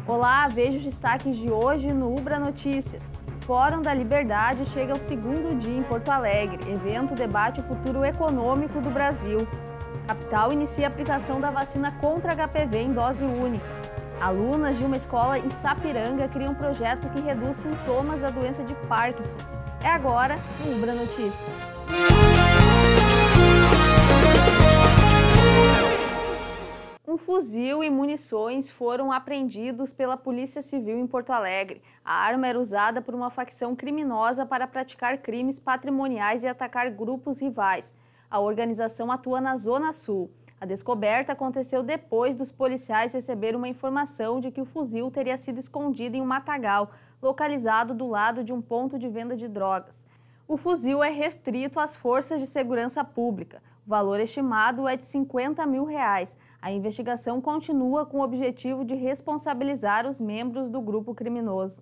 Olá, veja os destaques de hoje no Ubra Notícias. Fórum da Liberdade chega ao segundo dia em Porto Alegre. Evento debate o futuro econômico do Brasil. Capital inicia a aplicação da vacina contra HPV em dose única. Alunas de uma escola em Sapiranga criam um projeto que reduz sintomas da doença de Parkinson. É agora no Ubra Notícias. Um fuzil e munições foram apreendidos pela Polícia Civil em Porto Alegre. A arma era usada por uma facção criminosa para praticar crimes patrimoniais e atacar grupos rivais. A organização atua na Zona Sul. A descoberta aconteceu depois dos policiais receberem uma informação de que o fuzil teria sido escondido em um matagal, localizado do lado de um ponto de venda de drogas. O fuzil é restrito às forças de segurança pública. O valor estimado é de R$50 mil. A investigação continua com o objetivo de responsabilizar os membros do grupo criminoso.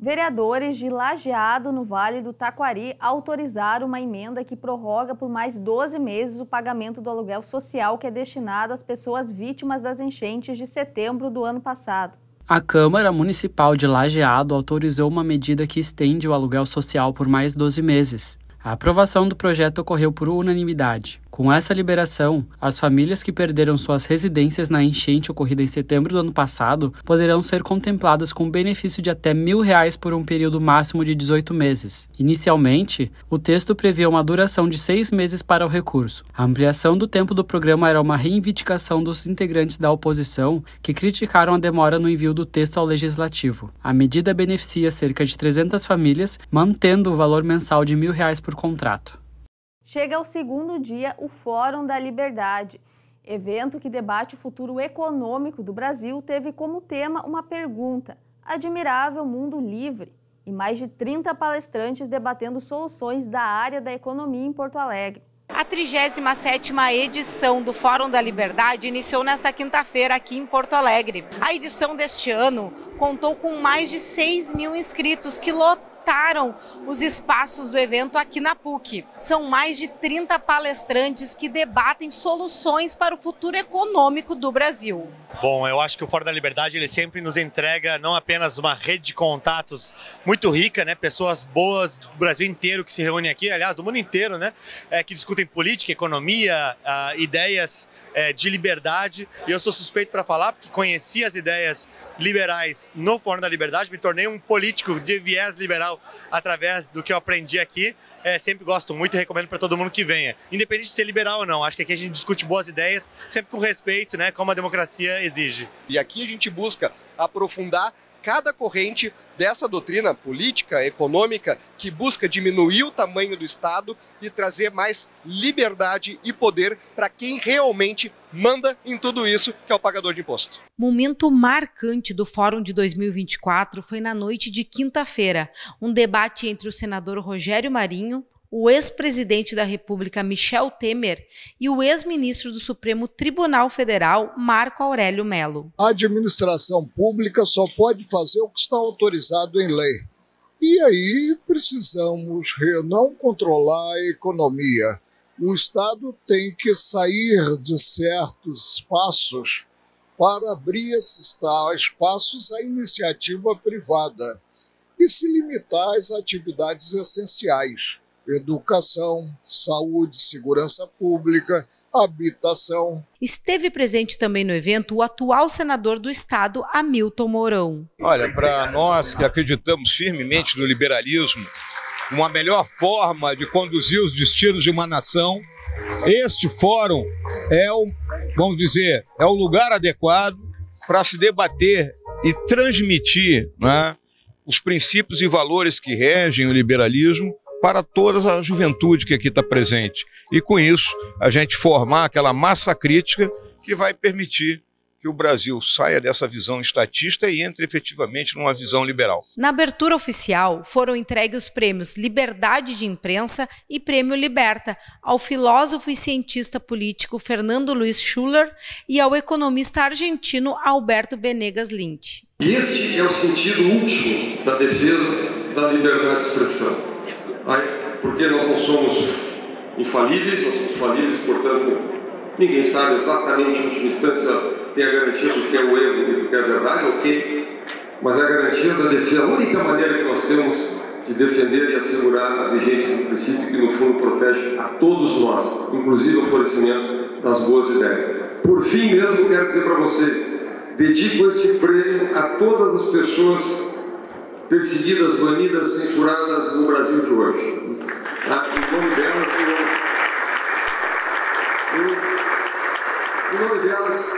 Vereadores de Lajeado, no Vale do Taquari, autorizaram uma emenda que prorroga por mais 12 meses o pagamento do aluguel social que é destinado às pessoas vítimas das enchentes de setembro do ano passado. A Câmara Municipal de Lajeado autorizou uma medida que estende o aluguel social por mais 12 meses. A aprovação do projeto ocorreu por unanimidade. Com essa liberação, as famílias que perderam suas residências na enchente ocorrida em setembro do ano passado poderão ser contempladas com benefício de até R$1.000 por um período máximo de 18 meses. Inicialmente, o texto previa uma duração de 6 meses para o recurso. A ampliação do tempo do programa era uma reivindicação dos integrantes da oposição que criticaram a demora no envio do texto ao Legislativo. A medida beneficia cerca de 300 famílias, mantendo o valor mensal de R$1.000 por contrato. Chega ao segundo dia o Fórum da Liberdade. Evento que debate o futuro econômico do Brasil teve como tema uma pergunta: admirável mundo livre? E mais de 30 palestrantes debatendo soluções da área da economia em Porto Alegre. A 37ª edição do Fórum da Liberdade iniciou nesta quinta-feira aqui em Porto Alegre. A edição deste ano contou com mais de 6 mil inscritos que lotaram os espaços do evento aqui na PUC. São mais de 30 palestrantes que debatem soluções para o futuro econômico do Brasil. Bom, eu acho que o Fórum da Liberdade ele sempre nos entrega não apenas uma rede de contatos muito rica, né? Pessoas boas do Brasil inteiro que se reúnem aqui, aliás, do mundo inteiro, né? Que discutem política, economia, ideias de liberdade. E eu sou suspeito para falar, porque conheci as ideias liberais no Fórum da Liberdade, me tornei um político de viés liberal através do que eu aprendi aqui. Sempre gosto muito e recomendo para todo mundo que venha. Independente de ser liberal ou não, acho que aqui a gente discute boas ideias, sempre com respeito, né, como a democracia exige. E aqui a gente busca aprofundar cada corrente dessa doutrina política, econômica, que busca diminuir o tamanho do Estado e trazer mais liberdade e poder para quem realmente manda em tudo isso, que é o pagador de imposto. Momento marcante do Fórum de 2024 foi na noite de quinta-feira, um debate entre o senador Rogério Marinho, o ex-presidente da República Michel Temer e o ex-ministro do Supremo Tribunal Federal Marco Aurélio Mello. A administração pública só pode fazer o que está autorizado em lei. E aí precisamos não controlar a economia. O Estado tem que sair de certos espaços para abrir esses espaços à iniciativa privada e se limitar às atividades essenciais: educação, saúde, segurança pública, habitação. Esteve presente também no evento o atual senador do Estado, Hamilton Mourão. Olha, para nós que acreditamos firmemente no liberalismo, uma melhor forma de conduzir os destinos de uma nação, este fórum é o lugar adequado para se debater e transmitir, né, os princípios e valores que regem o liberalismo para toda a juventude que aqui está presente. E com isso, a gente formar aquela massa crítica que vai permitir que o Brasil saia dessa visão estatista e entre efetivamente numa visão liberal. Na abertura oficial, foram entregues os prêmios Liberdade de Imprensa e Prêmio Liberta ao filósofo e cientista político Fernando Luiz Schuller e ao economista argentino Alberto Benegas Lynch. Este é o sentido último da defesa da liberdade de expressão. Porque nós não somos infalíveis, nós somos falíveis, portanto, ninguém sabe exatamente em última instância tem a garantia do que é o erro e do que é a verdade, ok, mas a garantia da defesa, a única maneira que nós temos de defender e assegurar a vigência do princípio que no fundo protege a todos nós, inclusive o florescimento das boas ideias. Por fim mesmo, quero dizer para vocês, dedico este prêmio a todas as pessoas perseguidas, banidas, censuradas no Brasil de hoje. Em nome delas,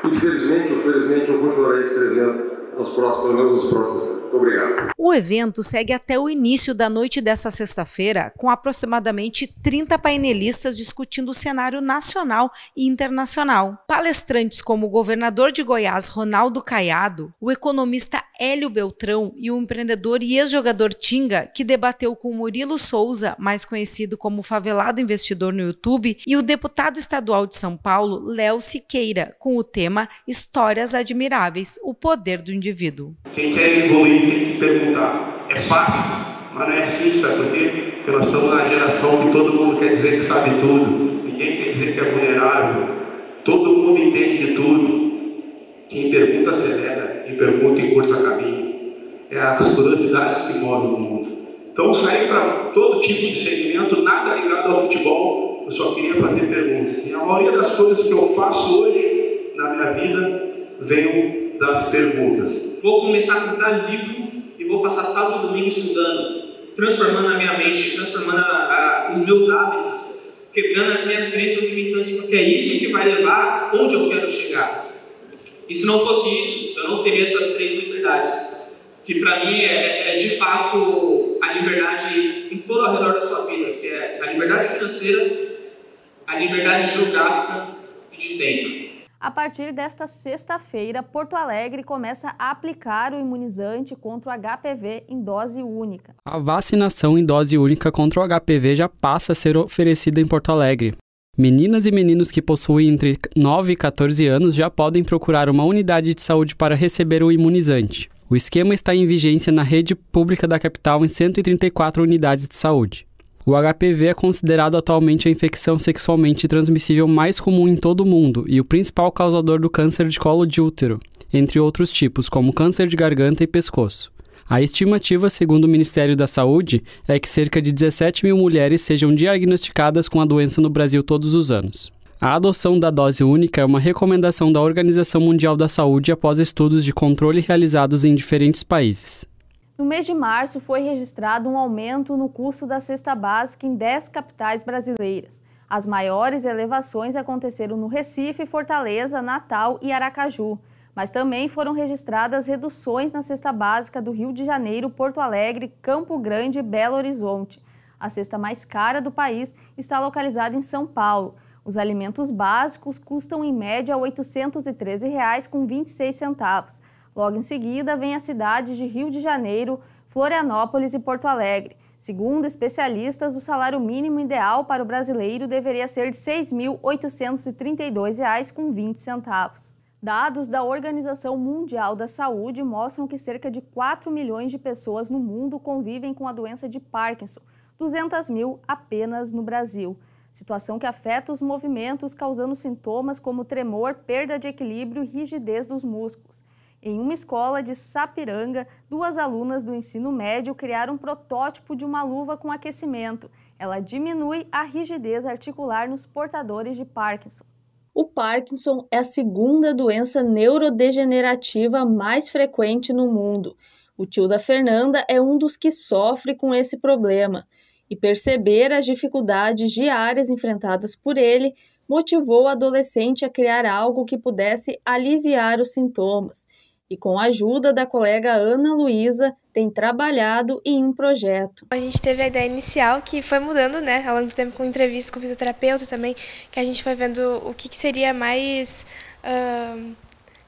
infelizmente, eu continuarei escrevendo pelo menos nos próximos tempos. Muito obrigado. O evento segue até o início da noite dessa sexta-feira, com aproximadamente 30 painelistas discutindo o cenário nacional e internacional. Palestrantes como o governador de Goiás, Ronaldo Caiado, o economista Hélio Beltrão e o empreendedor e ex-jogador Tinga, que debateu com Murilo Souza, mais conhecido como Favelado Investidor no YouTube, e o deputado estadual de São Paulo, Léo Siqueira, com o tema Histórias Admiráveis, o poder do indivíduo. Quem quer evoluir tem que perguntar. É fácil, mas não é assim, sabe por quê? Porque nós estamos na geração que todo mundo quer dizer que sabe tudo. Ninguém quer dizer que é vulnerável. Todo mundo entende de tudo. Quem pergunta acelera, quem pergunta encurta caminho. É as curiosidades que movem o mundo. Então saí para todo tipo de segmento, nada ligado ao futebol, eu só queria fazer perguntas. E a maioria das coisas que eu faço hoje na minha vida vem das perguntas. Vou começar a comprar livro e vou passar sábado e domingo estudando, transformando a minha mente, transformando os meus hábitos, quebrando as minhas crenças limitantes, porque é isso que vai levar onde eu quero chegar. E se não fosse isso, eu não teria essas 3 liberdades, que para mim é de fato a liberdade em todo ao redor da sua vida, que é a liberdade financeira, a liberdade geográfica e de tempo. A partir desta sexta-feira, Porto Alegre começa a aplicar o imunizante contra o HPV em dose única. A vacinação em dose única contra o HPV já passa a ser oferecida em Porto Alegre. Meninas e meninos que possuem entre 9 e 14 anos já podem procurar uma unidade de saúde para receber o imunizante. O esquema está em vigência na rede pública da capital em 134 unidades de saúde. O HPV é considerado atualmente a infecção sexualmente transmissível mais comum em todo o mundo e o principal causador do câncer de colo de útero, entre outros tipos, como câncer de garganta e pescoço. A estimativa, segundo o Ministério da Saúde, é que cerca de 17 mil mulheres sejam diagnosticadas com a doença no Brasil todos os anos. A adoção da dose única é uma recomendação da Organização Mundial da Saúde após estudos de controle realizados em diferentes países. No mês de março, foi registrado um aumento no custo da cesta básica em 10 capitais brasileiras. As maiores elevações aconteceram no Recife, Fortaleza, Natal e Aracaju. Mas também foram registradas reduções na cesta básica do Rio de Janeiro, Porto Alegre, Campo Grande e Belo Horizonte. A cesta mais cara do país está localizada em São Paulo. Os alimentos básicos custam em média R$ 813,26. Logo em seguida, vem as cidades de Rio de Janeiro, Florianópolis e Porto Alegre. Segundo especialistas, o salário mínimo ideal para o brasileiro deveria ser de R$ 6.832,20. Dados da Organização Mundial da Saúde mostram que cerca de 4 milhões de pessoas no mundo convivem com a doença de Parkinson, 200 mil apenas no Brasil. Situação que afeta os movimentos, causando sintomas como tremor, perda de equilíbrio e rigidez dos músculos. Em uma escola de Sapiranga, 2 alunas do ensino médio criaram um protótipo de uma luva com aquecimento. Ela diminui a rigidez articular nos portadores de Parkinson. O Parkinson é a segunda doença neurodegenerativa mais frequente no mundo. O tio da Fernanda é um dos que sofre com esse problema. E perceber as dificuldades diárias enfrentadas por ele motivou o adolescente a criar algo que pudesse aliviar os sintomas. E com a ajuda da colega Ana Luísa, tem trabalhado em um projeto. A gente teve a ideia inicial que foi mudando, né, ao longo do tempo com entrevistas com o fisioterapeuta também, que a gente foi vendo o que seria mais,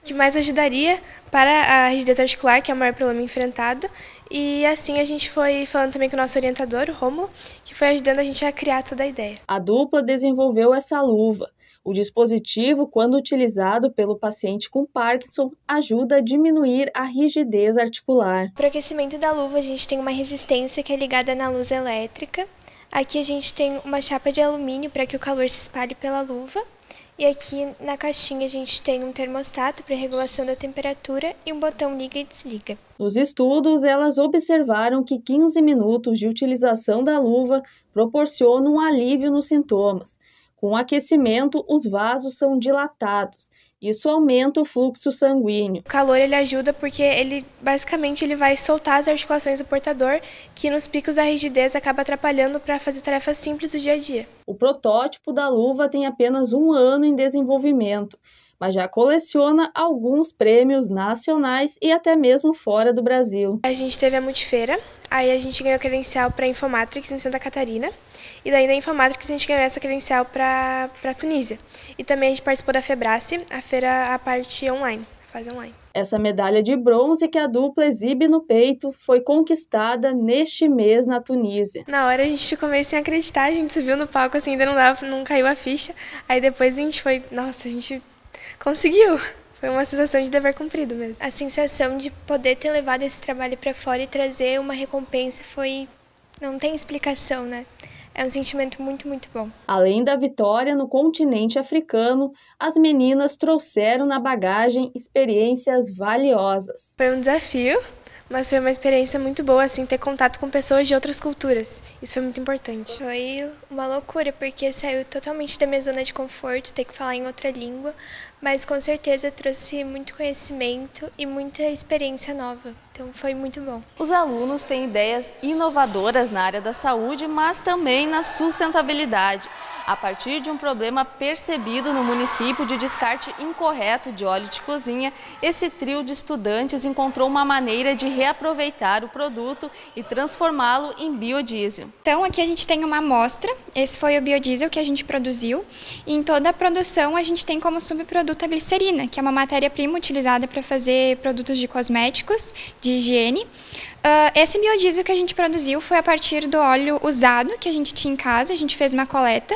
que mais ajudaria para a rigidez articular, que é o maior problema enfrentado. E assim a gente foi falando também com o nosso orientador, o Rômulo, que foi ajudando a gente a criar toda a ideia. A dupla desenvolveu essa luva. O dispositivo, quando utilizado pelo paciente com Parkinson, ajuda a diminuir a rigidez articular. Para o aquecimento da luva, a gente tem uma resistência que é ligada na luz elétrica. Aqui a gente tem uma chapa de alumínio para que o calor se espalhe pela luva. E aqui na caixinha a gente tem um termostato para regulação da temperatura e um botão liga e desliga. Nos estudos, elas observaram que 15 minutos de utilização da luva proporcionam um alívio nos sintomas. Com o aquecimento, os vasos são dilatados. Isso aumenta o fluxo sanguíneo. O calor ele ajuda porque ele vai soltar as articulações do portador, que nos picos da rigidez acaba atrapalhando para fazer tarefas simples do dia a dia. O protótipo da luva tem apenas 1 ano em desenvolvimento, mas já coleciona alguns prêmios nacionais e até mesmo fora do Brasil. A gente teve a Multifeira, aí a gente ganhou credencial para Infomatrix em Santa Catarina, e daí na Infomatrix a gente ganhou essa credencial para Tunísia. E também a gente participou da Febrace, a feira, a parte online, a fase online. Essa medalha de bronze que a dupla exibe no peito foi conquistada neste mês na Tunísia. Na hora a gente ficou meio sem acreditar, a gente subiu no palco assim, ainda não caiu a ficha, aí depois a gente conseguiu. Foi uma sensação de dever cumprido mesmo. A sensação de poder ter levado esse trabalho para fora e trazer uma recompensa não tem explicação, né? É um sentimento muito, muito bom. Além da vitória no continente africano, as meninas trouxeram na bagagem experiências valiosas. Foi um desafio, mas foi uma experiência muito boa, assim, ter contato com pessoas de outras culturas. Isso foi muito importante. Foi uma loucura, porque saiu totalmente da minha zona de conforto, ter que falar em outra língua, mas com certeza trouxe muito conhecimento e muita experiência nova. Então foi muito bom. Os alunos têm ideias inovadoras na área da saúde, mas também na sustentabilidade. A partir de um problema percebido no município de descarte incorreto de óleo de cozinha, esse trio de estudantes encontrou uma maneira de reaproveitar o produto e transformá-lo em biodiesel. Então aqui a gente tem uma amostra, esse foi o biodiesel que a gente produziu, e em toda a produção a gente tem como subproduto a glicerina, que é uma matéria-prima utilizada para fazer produtos de cosméticos, de higiene. Esse biodiesel que a gente produziu foi a partir do óleo usado que a gente tinha em casa, a gente fez uma coleta.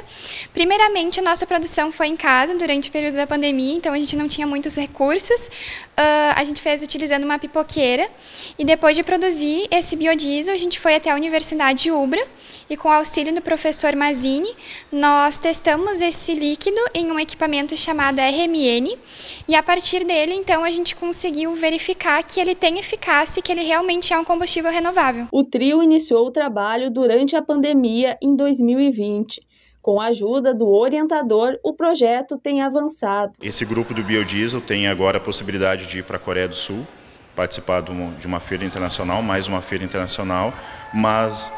Primeiramente, a nossa produção foi em casa durante o período da pandemia, então a gente não tinha muitos recursos. A gente fez utilizando uma pipoqueira e depois de produzir esse biodiesel, a gente foi até a Universidade Ubra e com o auxílio do professor Mazzini, nós testamos esse líquido em um equipamento chamado RMN e a partir dele, então, a gente conseguiu verificar que ele tem eficácia e que ele realmente é um combustível renovável. O trio iniciou o trabalho durante a pandemia em 2020. Com a ajuda do orientador, o projeto tem avançado. Esse grupo do biodiesel tem agora a possibilidade de ir para a Coreia do Sul, participar de uma feira internacional, mais uma feira internacional, mas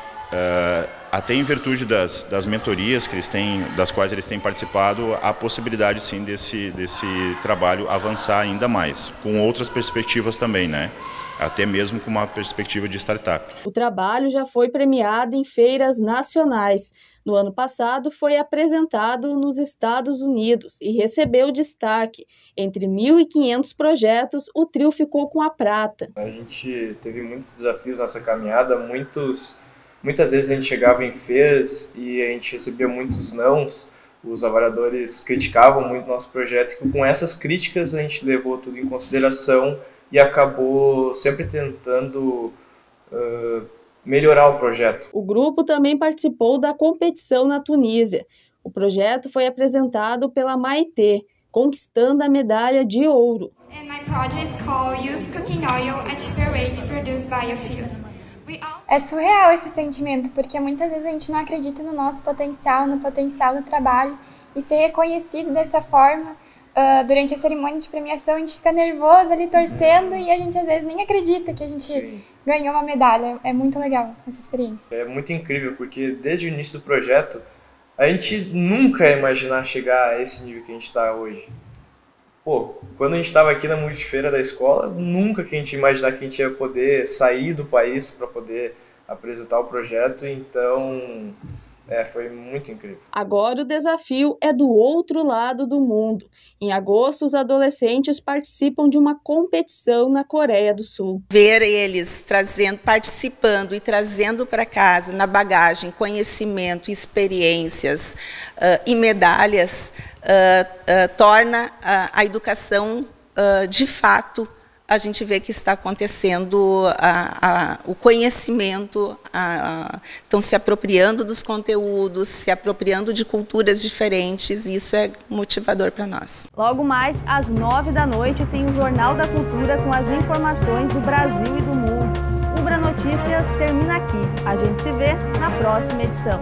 até em virtude das mentorias que eles têm, das quais eles têm participado, há possibilidade sim desse trabalho avançar ainda mais, com outras perspectivas também, né? Até mesmo com uma perspectiva de startup. O trabalho já foi premiado em feiras nacionais. No ano passado foi apresentado nos Estados Unidos e recebeu destaque. Entre 1.500 projetos, o trio ficou com a prata. A gente teve muitos desafios nessa caminhada, muitas vezes a gente chegava em feiras e a gente recebia muitos nãos, os avaliadores criticavam muito o nosso projeto e com essas críticas a gente levou tudo em consideração e acabou sempre tentando melhorar o projeto. O grupo também participou da competição na Tunísia. O projeto foi apresentado pela Maitê, conquistando a medalha de ouro. And my project is called Use Cooking Oil a Cheaper Way to Produce Biofuels. É surreal esse sentimento, porque muitas vezes a gente não acredita no nosso potencial, no potencial do trabalho, e ser reconhecido dessa forma, durante a cerimônia de premiação, a gente fica nervoso ali torcendo e a gente às vezes nem acredita que a gente ganhou uma medalha. É muito legal essa experiência. É muito incrível, porque desde o início do projeto, a gente nunca ia imaginar chegar a esse nível que a gente está hoje. Pô, quando a gente estava aqui na multifeira da escola, nunca que a gente ia imaginar que a gente ia poder sair do país para poder apresentar o projeto, então foi muito incrível. Agora o desafio é do outro lado do mundo. Em agosto, os adolescentes participam de uma competição na Coreia do Sul. Ver eles participando e trazendo para casa, na bagagem, conhecimento, experiências e medalhas, torna a educação, de fato, a gente vê que está acontecendo o conhecimento, estão se apropriando dos conteúdos, se apropriando de culturas diferentes, e isso é motivador para nós. Logo mais, às 9 da noite, tem o Jornal da Cultura com as informações do Brasil e do mundo. Ubra Notícias termina aqui. A gente se vê na próxima edição.